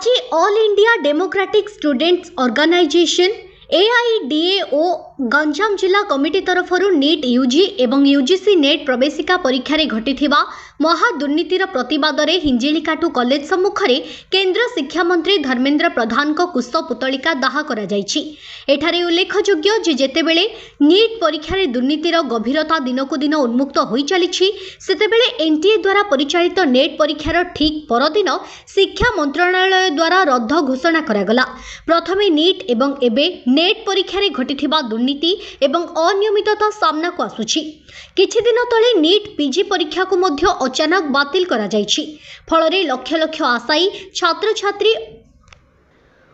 आज all India democratic students organisation AIDAO Ganjam जिला committee तरफ नीट यूजी एवं यूजीसी नेट प्रवेशिका परीक्षा रे घटिथिबा महादुर्नीतिर प्रतिवाद रे हिंजिलिकाटू कॉलेज सम्मुख रे केंद्र शिक्षा मंत्री धर्मेंद्र प्रधान को कुश पुतलिका दाह करा जायछि। एठारे उल्लेखयोग्य जे जेतेबेले नीट परीक्षा रे दुर्नीतिर गभीरता दिनकु दिन उन्मुक्त होई चलिछि सेतेबेले एनटीए द्वारा परिचालित नेट परीक्षार ठीक परदिन शिक्षा मंत्रालय द्वारा रद्द घोषणा करागला। प्रथमे नीट एवं एबे नेट परीक्षा रे घटिथिबा दुर्नीति एवं अनियमितता सामना को आसुछि। किछि दिन तले नीट पीजी परीक्षा को मध्य अचानक बातिल करा जायछि। फलरे लक्ष लक्ष आशायी छात्र छात्री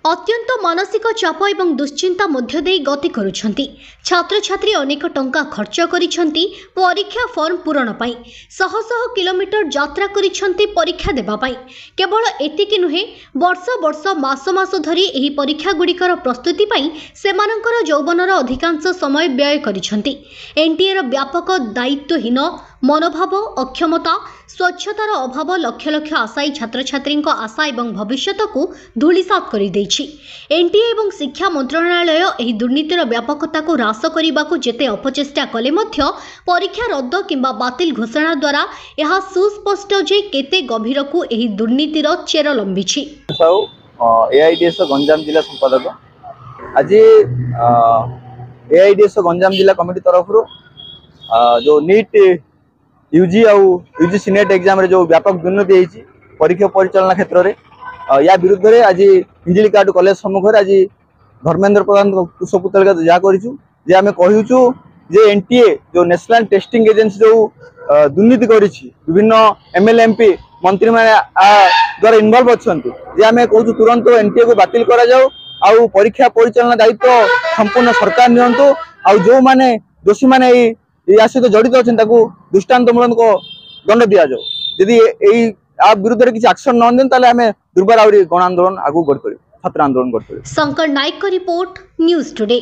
अत्यंत मानसिक चाप एवं दुश्चिंता मध्य देई गति करुछंती। छात्र छात्री अनेक टंका खर्च करिछंती परीक्षा फॉर्म पूरण पाई, शह शह किलोमीटर यात्रा करिछंती परीक्षा देबा पाई। केवल एतिकी नुहे वर्ष वर्ष मास मास धरी एही परीक्षा गुड़िकर प्रस्तुति पाई सेमानकर यौवनर अधिकांश समय व्यय करिछंती। एनटीएर व्यापक दायित्वहीन मनोभाव, अक्षमता, स्वच्छतार अभाव लक्ष लक्ष आशायी छात्र छात्री आशा एवं भविष्यत को धूलिसात कर देछि। एनटीए एवं शिक्षा मंत्रालय एही दुर्नीतिर व्यापकता को ह्रास करने को जेते अपचेष्टा कले मध्य परीक्षा रद्द किंबा बातिल घोषणा द्वारा यह सुस्पष्ट जे केते गभीर को एही दुर्नीतिर चेर लंबिछि। एआईडीएस गंजाम जिला संपादक आज एआईडीएस गंजाम जिला कमिटी तरफ जो नीट यूजी और यूजीसी नेट एग्जाम रे जो व्यापक दुर्नीति होती परीक्षा परिचालना क्षेत्र में या विरुद्ध रे आज हिंजिलिकाटू कॉलेज सम्मुख आज धर्मेंद्र प्रधान कुश पुतलिका जहाँ कर आम कहूँ जे एनटीए जो नेशनल टेस्टिंग एजेंसी जो दुर्नीति करिछि विभिन्न एमएलए एमपी मंत्री मैंने द्वारा इनवॉल्व अच्छा आम कहूँ तुरंत एनटीए को बातिल करा जाओ आउ परीक्षा परिचालना दायित्व संपूर्ण सरकार नियंतु आउ जो माने दोषी माने या सहित जड़ित अच्छा दृष्टान्तमूलक दंड दि जाओ। यदि विरुद्ध में किसी एक्शन न दें आम दुर्बार गण आंदोलन आगू गढ़ छात्र आंदोलन गढ़। शंकर नायक का रिपोर्ट न्यूज़ टुडे।